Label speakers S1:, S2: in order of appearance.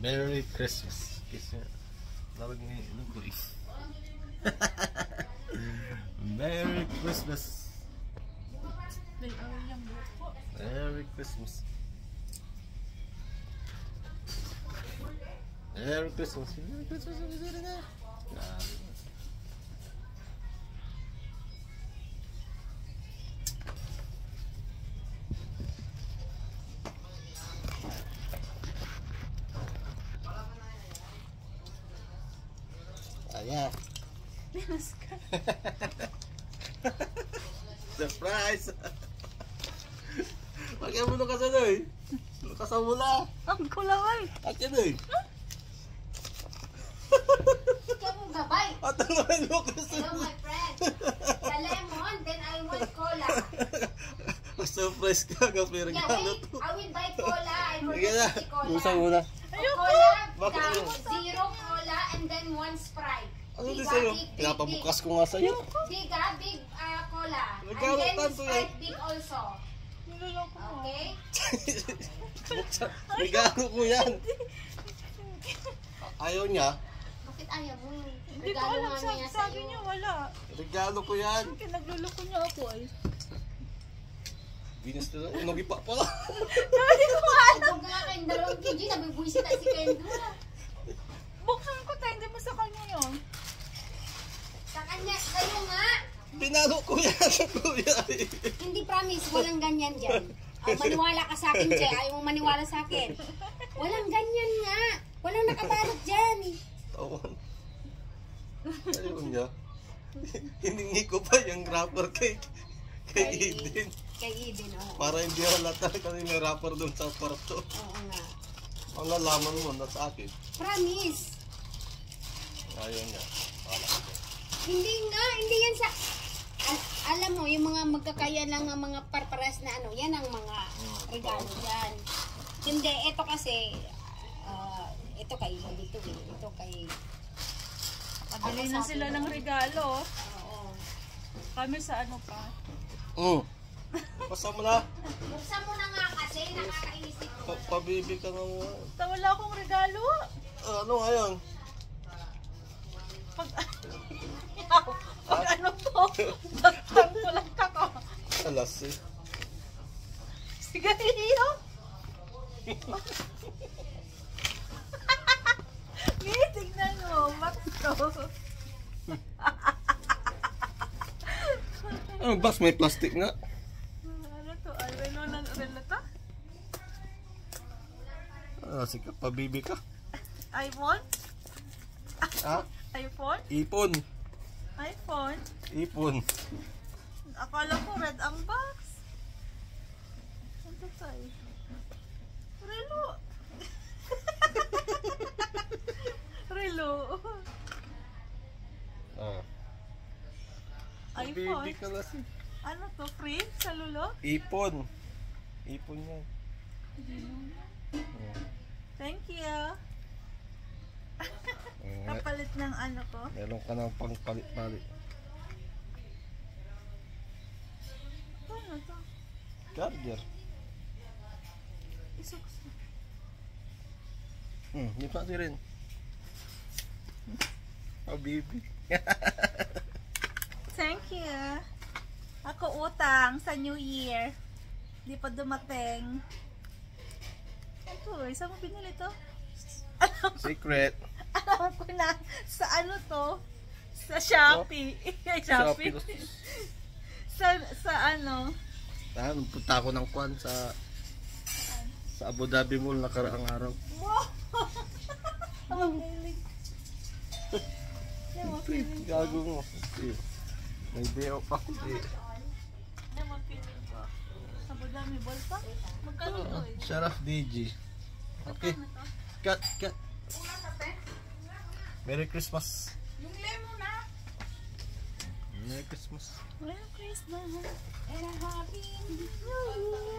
S1: Merry Christmas. Kasi tawag niya ano ko eh. Merry Christmas. Merry Christmas. Merry Christmas. Merry Christmas. Ayan. Surprise! Pagyan mo nung kasanoy. Kasamula.
S2: Ang kulaway.
S1: Akin eh.
S3: Ikaw mo gabay.
S1: At ang naman mo kasi.
S3: Hello my friend. The lemon, then I want cola.
S1: Surprise ka. Kapag
S3: Yeah,
S1: regalo
S3: wait.
S1: to.
S3: I will buy cola. I
S1: Sige na.
S3: forgot to cola.
S1: Usang muna.
S3: Cola,
S1: Bakit yun?
S3: zero cola, and then one Sprite.
S1: Ano din
S3: Biga,
S1: sa'yo?
S3: big,
S1: Pinapabukas ko nga sa'yo.
S3: big cola.
S1: Regalo
S3: And then
S1: tanto yan.
S3: Sprite big also. Okay?
S1: Regalo ko yan. Ayaw niya.
S3: Bakit ayaw mo?
S2: Hindi ko
S3: Regalo
S2: alam,
S3: nga niya
S2: sabi
S3: sa'yo.
S2: niya wala.
S1: Regalo ko yan.
S2: Kinagluloko niya ako ay.
S1: Binas na lang. Unogi pa pala.
S2: Hindi ko alam.
S3: Huwag nga kayong dalawang kg. Nabibuisit tayo si Kendra.
S2: Buksan ko tayo, hindi mo sa kanya yun.
S3: Sa kanya, kayo nga.
S1: Pinalo ko yan sa kuya.
S3: Hindi promise, walang ganyan dyan. Maniwala ka sa akin, Che. Ayaw mo maniwala sa akin. Walang ganyan nga. Walang nakabalot dyan.
S1: Tawan. Ayaw niya. Hiningi ko pa yung wrapper kay Eden.
S3: Kay Eden, oo.
S1: Para hindi halata kasi may wrapper doon sa kwarto.
S3: Oo nga.
S1: Ang nalaman mo na sa akin.
S3: Promise.
S1: Ayaw niya. Wala ko.
S3: Hindi nga, hindi yan sa... alam mo, yung mga magkakaya lang ng mga parparas na ano, yan ang mga regalo dyan. Hindi, ito kasi, ito kay dito eh. Ito kay...
S2: Pabili na sila ng regalo.
S3: Oo.
S2: Kami sa ano pa.
S1: Basta mo na.
S3: Buksan mo na nga kasi, nakakaisip ko.
S1: Pabibi ka nga mo.
S2: Wala akong regalo.
S1: Ano nga yan?
S2: Pag ano to, bagtang ko lang kako.
S1: Alas eh.
S2: Sigarilyo? May tignan mo, Max to.
S1: Ano bas may plastic nga?
S2: Ano to? Relo na relo to?
S1: Sige, pabibi ka.
S2: iPhone?
S1: Ha?
S2: iPhone?
S1: Ipon.
S2: iPhone?
S1: Ipon.
S2: Akala ko red ang box. Ano tayo? Relo. Relo. iPhone?
S1: Pabibi ka na si.
S2: Ano to? Free? Sa lulo?
S1: Ipon. Ipon yan.
S2: Thank you. Kapalit ng ano ko.
S1: Meron ka ng pangpalit-palit.
S2: Ano to?
S1: Charger.
S2: Isuks.
S1: Di pa si rin. Pabibi.
S2: Thank you. Ako utang sa New Year. Di pa dumating. Ito, saan mo pinili to?
S1: Secret.
S2: Alam ko na sa ano to? Sa Shopee. Shopee. sa ano?
S1: Punta ako ng kwan sa Abu Dhabi Mall nakaraang araw.
S2: Wow! Ang makilig.
S1: Gago mo. May day off ako.
S2: Ang makilig ko. Sa Budami Ball pa? Magkano to eh?
S1: Sharaf DJ. Okay.
S2: Magkano to?
S1: Cut. Merry Christmas.
S2: Yung lemon na.
S1: Merry Christmas.
S2: Merry Christmas and a happy New Year.